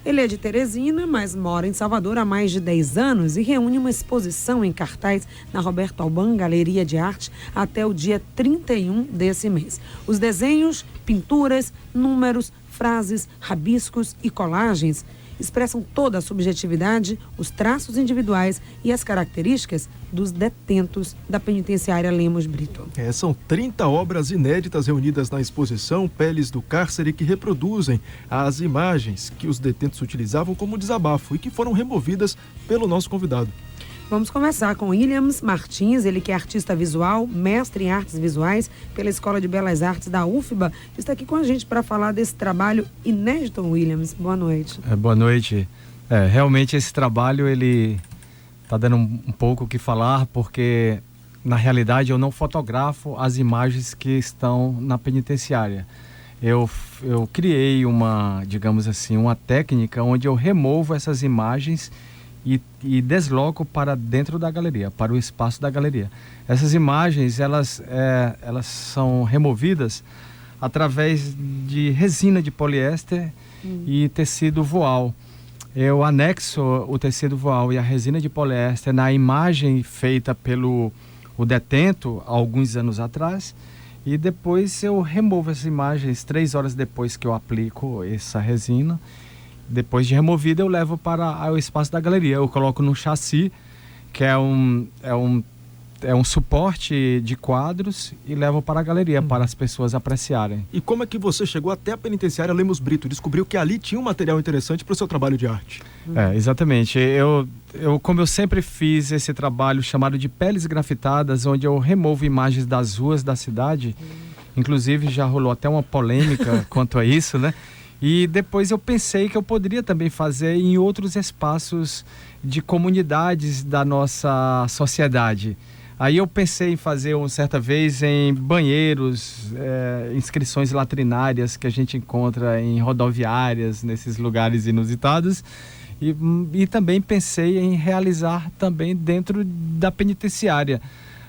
Ele é de Teresina, mas mora em Salvador há mais de 10 anos e reúne uma exposição em cartaz na Roberto Alban Galeria de Arte até o dia 31 desse mês. Os desenhos, pinturas, números, frases, rabiscos e colagens expressam toda a subjetividade, os traços individuais e as características dos detentos da penitenciária Lemos Brito. São 30 obras inéditas reunidas na exposição Peles do Cárcere que reproduzem as imagens que os detentos utilizavam como desabafo e que foram removidas pelo nosso convidado. Vamos conversar com Williams Martins, ele que é artista visual, mestre em artes visuais pela Escola de Belas Artes da UFBA. Está aqui com a gente para falar desse trabalho inédito, Williams. Boa noite. Boa noite. Realmente esse trabalho, ele está dando um pouco o que falar, porque na realidade eu não fotografo as imagens que estão na penitenciária. Eu criei digamos assim, uma técnica onde eu removo essas imagens e desloco para dentro da galeria, para o espaço da galeria. Essas imagens, elas são removidas através de resina de poliéster e tecido voal. Eu anexo o tecido voal e a resina de poliéster na imagem feita pelo detento há alguns anos atrás, e depois eu removo essas imagens 3 horas depois que eu aplico essa resina. Depois de removida, eu levo para o espaço da galeria. Eu coloco no chassi, que é um suporte de quadros, e levo para a galeria para as pessoas apreciarem. E como é que você chegou até a penitenciária Lemos Brito? Descobriu que ali tinha um material interessante para o seu trabalho de arte? Exatamente. Como eu sempre fiz esse trabalho chamado de peles grafitadas, onde eu removo imagens das ruas da cidade, inclusive já rolou até uma polêmica quanto a isso, né? E depois eu pensei que eu poderia também fazer em outros espaços de comunidades da nossa sociedade. Aí eu pensei em fazer certa vez em banheiros, inscrições latrinárias que a gente encontra em rodoviárias, nesses lugares inusitados. E também pensei em realizar também dentro da penitenciária.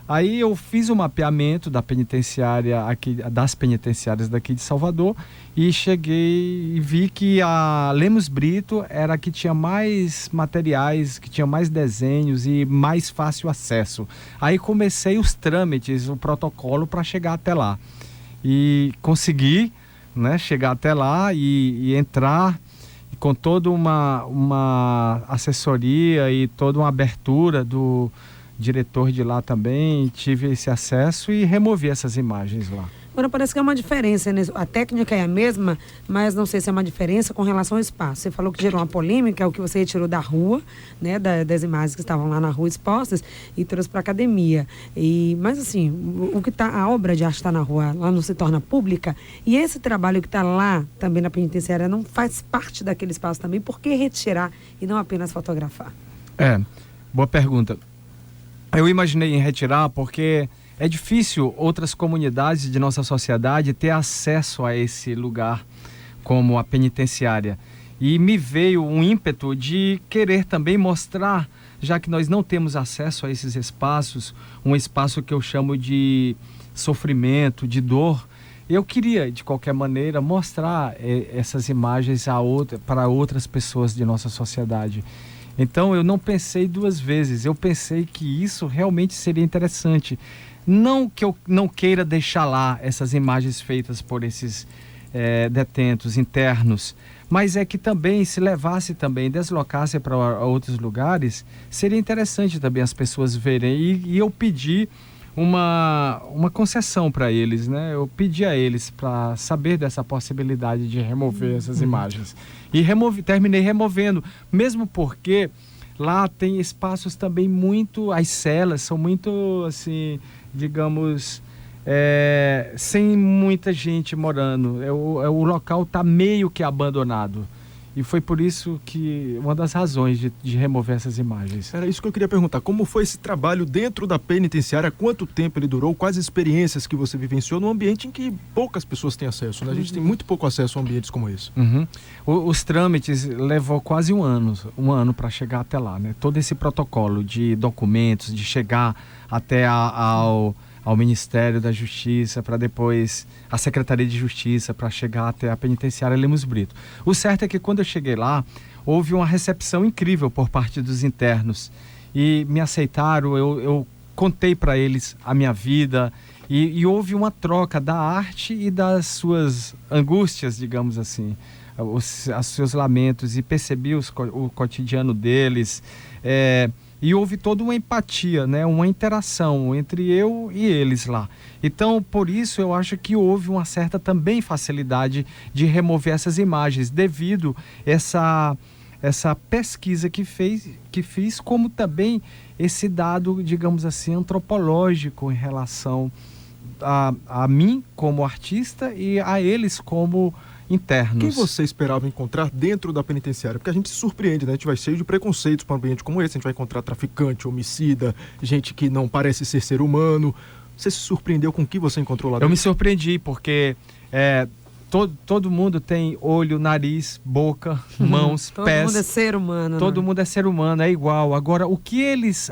Aí eu fiz um mapeamento da penitenciária aqui, das penitenciárias daqui de Salvador, e cheguei e vi que a Lemos Brito era a que tinha mais materiais, que tinha mais desenhos e mais fácil acesso. Aí comecei os trâmites, o protocolo para chegar até lá. E consegui, né, chegar até lá e entrar com toda uma assessoria e toda uma abertura do diretor de lá também. Tive esse acesso e removi essas imagens lá. Agora parece que é uma diferença, né? A técnica é a mesma, mas não sei se é uma diferença com relação ao espaço. Você falou que gerou uma polêmica, o que você retirou da rua, né? Das imagens que estavam lá na rua expostas, e trouxe para a academia. Mas assim, a obra de arte está na rua, lá não se torna pública, e esse trabalho que está lá também na penitenciária não faz parte daquele espaço também. Por que retirar e não apenas fotografar? Boa pergunta. Eu imaginei em retirar porque é difícil outras comunidades de nossa sociedade ter acesso a esse lugar como a penitenciária. E me veio um ímpeto de querer também mostrar, já que nós não temos acesso a esses espaços, um espaço que eu chamo de sofrimento, de dor. Eu queria, de qualquer maneira, mostrar essas imagens para outras pessoas de nossa sociedade. Então eu não pensei 2 vezes, eu pensei que isso realmente seria interessante. Não que eu não queira deixar lá essas imagens feitas por esses detentos internos, mas é que também, se levasse também, deslocasse para outros lugares, seria interessante também as pessoas verem. E eu pedi uma concessão para eles, né? Eu pedi a eles para saber dessa possibilidade de remover essas imagens. E terminei removendo, mesmo porque lá tem espaços também as celas são muito, assim, digamos, sem muita gente morando. O local está meio que abandonado. E foi por isso que uma das razões de remover essas imagens. Era isso que eu queria perguntar. Como foi esse trabalho dentro da penitenciária? Quanto tempo ele durou? Quais experiências que você vivenciou num ambiente em que poucas pessoas têm acesso, né? A gente tem muito pouco acesso a ambientes como esse. Os trâmites levou quase um ano para chegar até lá, né? Todo esse protocolo de documentos, de chegar até a ao Ministério da Justiça, para depois a Secretaria de Justiça, para chegar até a penitenciária Lemos Brito. O certo é que quando eu cheguei lá, houve uma recepção incrível por parte dos internos e me aceitaram. Eu contei para eles a minha vida e houve uma troca da arte e das suas angústias, digamos assim, os seus lamentos, e percebi o cotidiano deles, e houve toda uma empatia, né? Uma interação entre eu e eles lá. Então, por isso, eu acho que houve uma certa também facilidade de remover essas imagens, devido essa pesquisa que fiz, como também esse dado, digamos assim, antropológico em relação a mim como artista e a eles como internos. Quem você esperava encontrar dentro da penitenciária? Porque a gente se surpreende, né? A gente vai cheio de preconceitos para um ambiente como esse. A gente vai encontrar traficante, homicida, gente que não parece ser humano. Você se surpreendeu com o que você encontrou lá dentro? Eu me surpreendi porque todo mundo tem olho, nariz, boca, mãos, todo pés. Todo mundo é ser humano. Todo mundo é ser humano, é igual. Agora,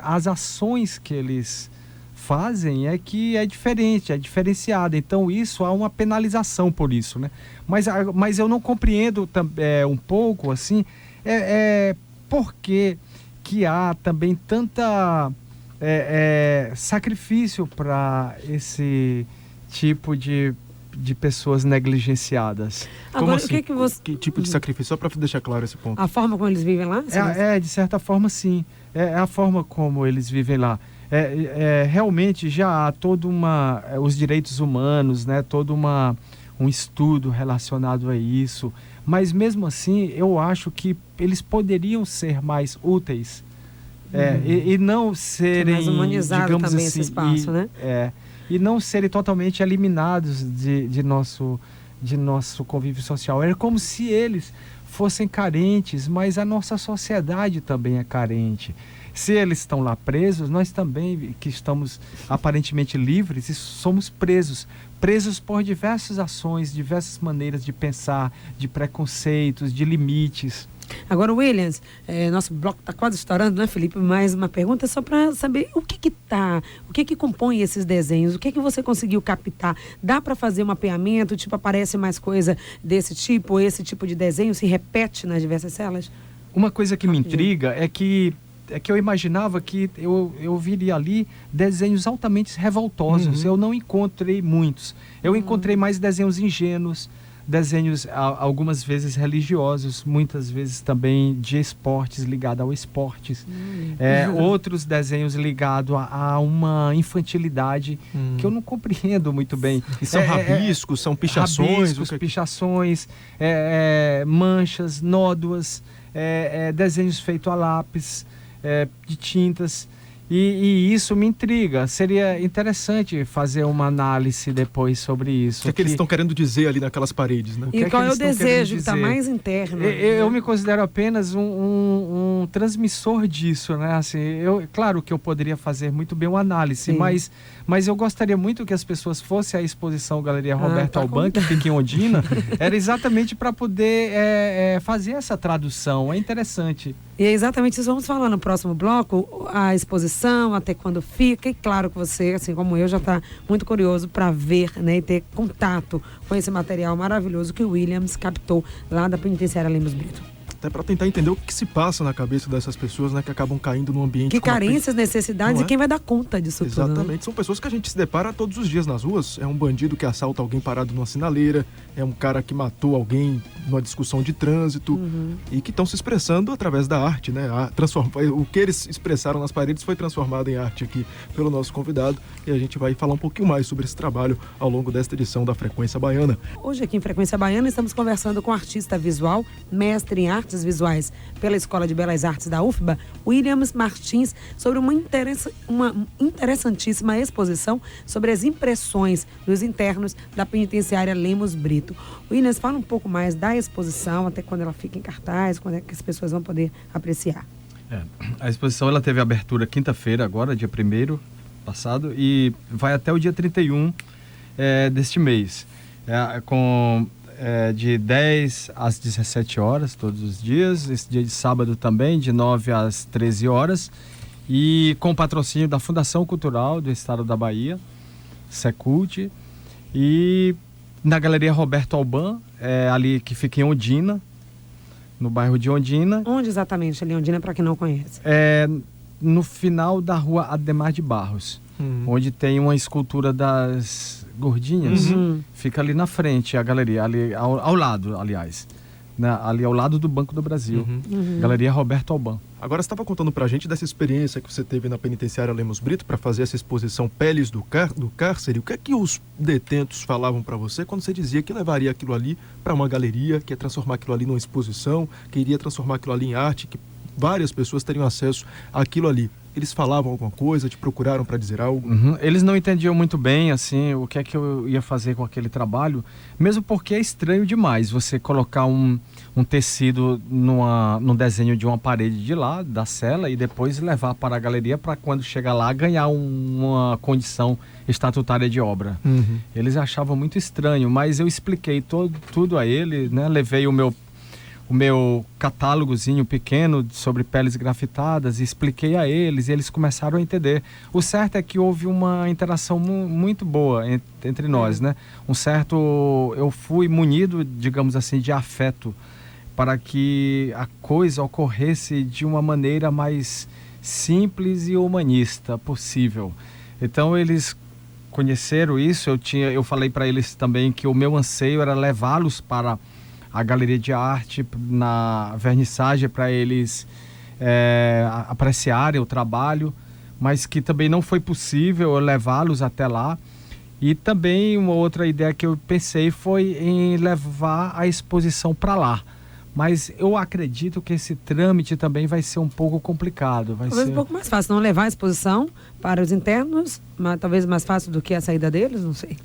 as ações que eles fazem é que é diferente, é diferenciada. Então, isso há uma penalização por isso, né? Mas eu não compreendo um pouco, assim, por que há também tanta sacrifício para esse tipo de pessoas negligenciadas. Agora, como assim? Que tipo de sacrifício? Só para deixar claro esse ponto. A forma como eles vivem lá? De certa forma, sim. É a forma como eles vivem lá. Realmente já há os direitos humanos, né? Todo um estudo relacionado a isso. Mas mesmo assim, eu acho que eles poderiam ser mais úteis e não serem, mais humanizado digamos também assim, esse espaço, né? E não serem totalmente eliminados de nosso convívio social. É como se eles fossem carentes, mas a nossa sociedade também é carente. Se eles estão lá presos, nós também, que estamos aparentemente livres, somos presos por diversas ações, diversas maneiras de pensar, de preconceitos, de limites. Agora, Williams, nosso bloco está quase estourando, né, Felipe? Mais uma pergunta só para saber o que compõe esses desenhos, o que você conseguiu captar? Dá para fazer um mapeamento, tipo, aparece mais coisa desse tipo, esse tipo de desenho se repete nas diversas celas? Uma coisa que me intriga é que eu imaginava que eu viria ali desenhos altamente revoltosos. Eu não encontrei muitos. Eu encontrei mais desenhos ingênuos, desenhos algumas vezes religiosos, muitas vezes também de esportes, ligados ao esportes. Outros desenhos ligados a uma infantilidade que eu não compreendo muito bem. E são rabiscos, são pichações? Pichações, manchas, nódoas, desenhos feitos a lápis, de tintas, e isso me intriga. Seria interessante fazer uma análise depois sobre isso. O que eles estão querendo dizer ali naquelas paredes, né? E qual é o desejo que está mais interno? Eu me considero apenas um transmissor disso, né? Assim, claro que eu poderia fazer muito bem uma análise, mas eu gostaria muito que as pessoas fossem à exposição Galeria Roberto Alban, que fica em Ondina, era exatamente para poder fazer essa tradução. É interessante. E é exatamente isso. Vamos falar no próximo bloco, a exposição, até quando fica. E claro que você, assim como eu, já está muito curioso para ver, né, e ter contato com esse material maravilhoso que o Williams captou lá da penitenciária Lemos Brito. Até para tentar entender o que se passa na cabeça dessas pessoas, né, que acabam caindo num ambiente... Que carências, necessidades e quem vai dar conta disso tudo. Exatamente. Né? São pessoas que a gente se depara todos os dias nas ruas. É um bandido que assalta alguém parado numa sinaleira, é um cara que matou alguém numa discussão de trânsito e que estão se expressando através da arte, né? O que eles expressaram nas paredes foi transformado em arte aqui pelo nosso convidado, e a gente vai falar um pouquinho mais sobre esse trabalho ao longo desta edição da Frequência Baiana. Hoje aqui em Frequência Baiana estamos conversando com o artista visual, mestre em artes visuais pela Escola de Belas Artes da UFBA, Williams Martins, sobre uma interessantíssima exposição sobre as impressões dos internos da penitenciária Lemos Brito. Williams, fala um pouco mais da exposição, até quando ela fica em cartaz, quando é que as pessoas vão poder apreciar. A exposição ela teve abertura quinta-feira, agora, dia 1º passado, e vai até o dia 31 deste mês, de 10 às 17 horas todos os dias, esse dia de sábado também, de 9 às 13 horas, e com patrocínio da Fundação Cultural do Estado da Bahia. Secult. E na Galeria Roberto Alban, ali que fica em Ondina, no bairro de Ondina. Onde exatamente ali, Ondina, para quem não conhece? No final da rua Ademar de Barros, onde tem uma escultura das gordinhas. Fica ali na frente a galeria, ali ao lado, aliás. Ali ao lado do Banco do Brasil. Galeria Roberto Alban. Agora, você estava contando pra gente dessa experiência que você teve na penitenciária Lemos Brito para fazer essa exposição Peles do Cárcere. O que é que os detentos falavam para você quando você dizia que levaria aquilo ali para uma galeria, que ia transformar aquilo ali numa exposição, que iria transformar aquilo ali em arte, que várias pessoas teriam acesso àquilo ali? Eles falavam alguma coisa, te procuraram para dizer algo? Eles não entendiam muito bem, assim, o que é que eu ia fazer com aquele trabalho, mesmo porque é estranho demais você colocar um tecido num desenho de uma parede de lá, da cela, e depois levar para a galeria para quando chegar lá ganhar uma condição estatutária de obra. Eles achavam muito estranho, mas eu expliquei tudo a ele, né? Levei o meu catálogozinho pequeno sobre peles grafitadas e expliquei a eles, e eles começaram a entender. O certo é que houve uma interação muito boa entre nós, né? Eu fui munido, digamos assim, de afeto para que a coisa ocorresse de uma maneira mais simples e humanista possível. Então eles conheceram isso. Eu falei para eles também que o meu anseio era levá-los para a galeria de arte, na vernissagem, para eles apreciarem o trabalho, mas que também não foi possível levá-los até lá. E também uma outra ideia que eu pensei foi em levar a exposição para lá. Mas eu acredito que esse trâmite também vai ser um pouco complicado. Talvez um pouco mais fácil, não levar a exposição para os internos, mas talvez mais fácil do que a saída deles, não sei.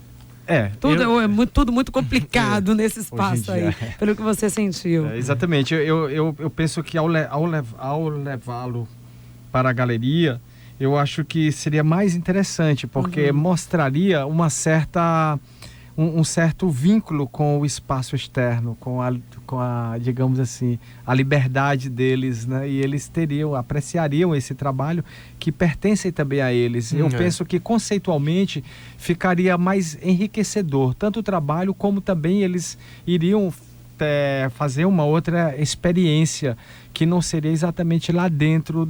Tudo muito complicado nesse espaço aí, pelo que você sentiu. Exatamente. Eu penso que ao levá-lo para a galeria, eu acho que seria mais interessante, porque mostraria um certo vínculo com o espaço externo, com a, digamos assim, a liberdade deles, né? E eles apreciariam esse trabalho que pertence também a eles. Eu penso que conceitualmente ficaria mais enriquecedor, tanto o trabalho como também eles iriam fazer uma outra experiência que não seria exatamente lá dentro,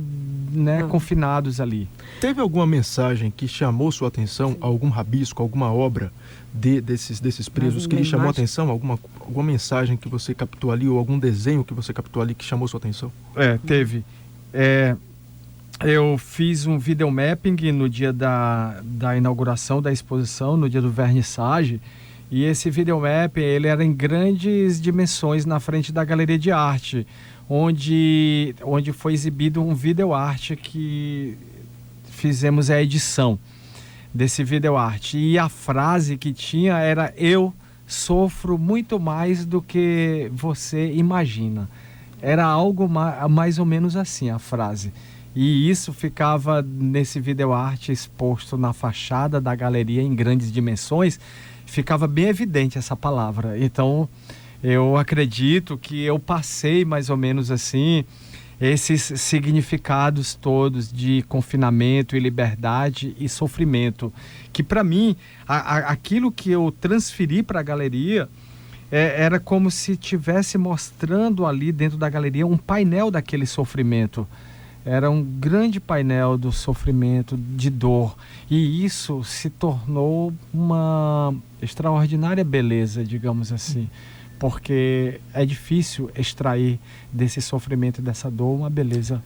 né, confinados ali. Teve alguma mensagem que chamou sua atenção, algum rabisco, alguma obra desses presos que lhe chamou a atenção? Alguma mensagem que você captou ali, ou algum desenho que você captou ali que chamou sua atenção? Teve. Eu fiz um videomapping no dia da inauguração da exposição, no dia do vernissage, e esse videomapping ele era em grandes dimensões na frente da galeria de arte, onde foi exibido um videoarte que fizemos a edição desse videoarte. E a frase que tinha era: eu sofro muito mais do que você imagina. Era algo mais ou menos assim a frase. E isso ficava nesse videoarte exposto na fachada da galeria em grandes dimensões. Ficava bem evidente essa palavra. Então, eu acredito que eu passei mais ou menos assim esses significados todos de confinamento e liberdade e sofrimento, que para mim, aquilo que eu transferi para a galeria era como se estivesse mostrando ali dentro da galeria um painel daquele sofrimento. Era um grande painel do sofrimento, de dor. E isso se tornou uma extraordinária beleza, digamos assim. Porque é difícil extrair desse sofrimento e dessa dor uma beleza.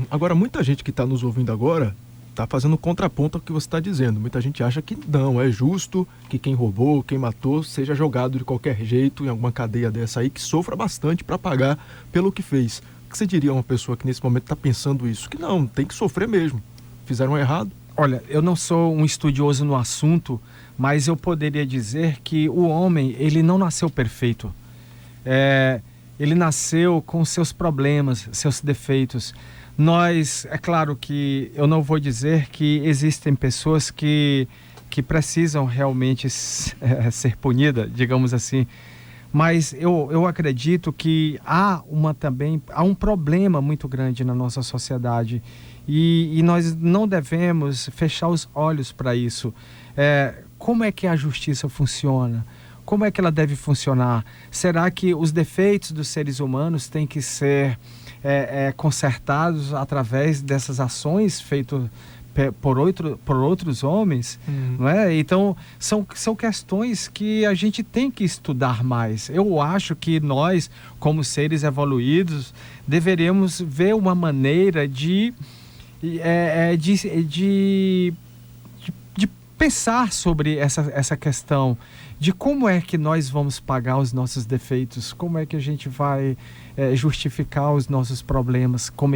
Agora, muita gente que está nos ouvindo agora está fazendo contraponto ao que você está dizendo. Muita gente acha que não, é justo que quem roubou, quem matou, seja jogado de qualquer jeito em alguma cadeia dessa aí, que sofra bastante para pagar pelo que fez. O que você diria a uma pessoa que nesse momento está pensando isso? Que não, tem que sofrer mesmo. Fizeram errado. Olha, eu não sou um estudioso no assunto, mas eu poderia dizer que o homem, ele não nasceu perfeito. Ele nasceu com seus problemas, seus defeitos. É claro que eu não vou dizer que existem pessoas que precisam realmente ser punidas, digamos assim, Mas eu acredito que há um problema muito grande na nossa sociedade e nós não devemos fechar os olhos para isso. Como é que a justiça funciona? Como é que ela deve funcionar? Será que os defeitos dos seres humanos têm que ser consertados através dessas ações feitas por outros homens? Não é? Então, são questões que a gente tem que estudar mais. Eu acho que nós, como seres evoluídos, deveríamos ver uma maneira de pensar sobre essa questão de como é que nós vamos pagar os nossos defeitos, como é que a gente vai justificar os nossos problemas, como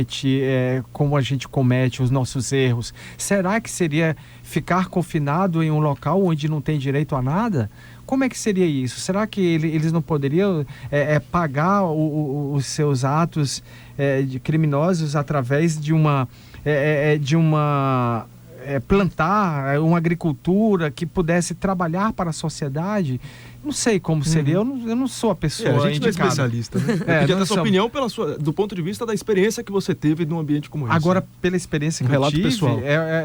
a gente comete os nossos erros. Será que seria ficar confinado em um local onde não tem direito a nada? Como é que seria isso? Será que eles não poderiam pagar os seus atos criminosos através de plantar uma agricultura que pudesse trabalhar para a sociedade? Não sei como seria, eu não sou a pessoa a gente não é especialista, né? Eu queria ter sua opinião do ponto de vista da experiência que você teve num ambiente como esse. Agora, pela experiência que eu tive, pessoal.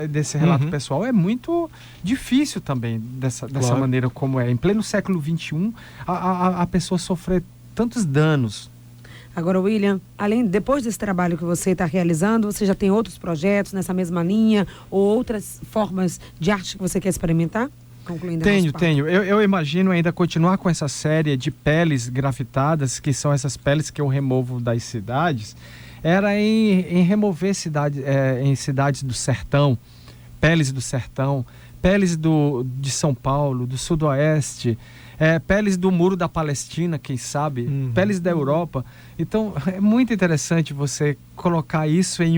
Desse relato pessoal, é muito difícil também dessa maneira como é. Em pleno século XXI, a pessoa sofrer tantos danos. Agora, William, depois desse trabalho que você está realizando, você já tem outros projetos nessa mesma linha ou outras formas de arte que você quer experimentar? Concluindo. Tenho. Eu imagino ainda continuar com essa série de peles grafitadas, que são essas peles que eu removo das cidades, era em remover em cidades do sertão, peles do sertão, peles de São Paulo, do Sudoeste, peles do Muro da Palestina, quem sabe, peles da Europa. Então, é muito interessante você colocar isso em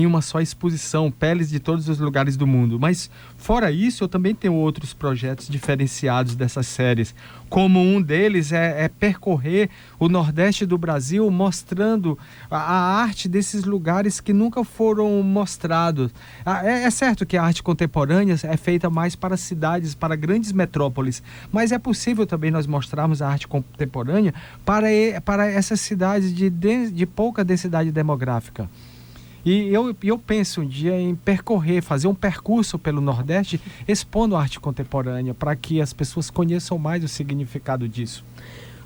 uma só exposição, peles de todos os lugares do mundo. Mas, fora isso, eu também tenho outros projetos diferenciados dessas séries. Como um deles é percorrer o Nordeste do Brasil, mostrando a arte desses lugares que nunca foram mostrados. É certo que a arte contemporânea é feita mais para cidades, para grandes metrópoles, mas é possível também nós mostrarmos a arte contemporânea para essas cidades de pouca densidade demográfica. E eu penso um dia em fazer um percurso pelo Nordeste expondo a arte contemporânea para que as pessoas conheçam mais o significado disso.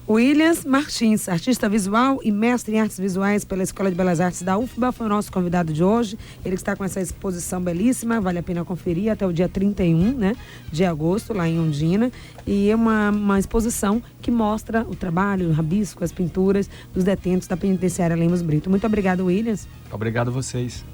Williams Martins, artista visual e mestre em artes visuais pela Escola de Belas Artes da UFBA, foi o nosso convidado de hoje. Ele está com essa exposição belíssima, vale a pena conferir até o dia 31, né, de agosto, lá em Ondina. E é uma exposição que mostra o trabalho, o rabisco, as pinturas dos detentos da penitenciária Lemos Brito. Muito obrigada, Williams. Obrigado a vocês.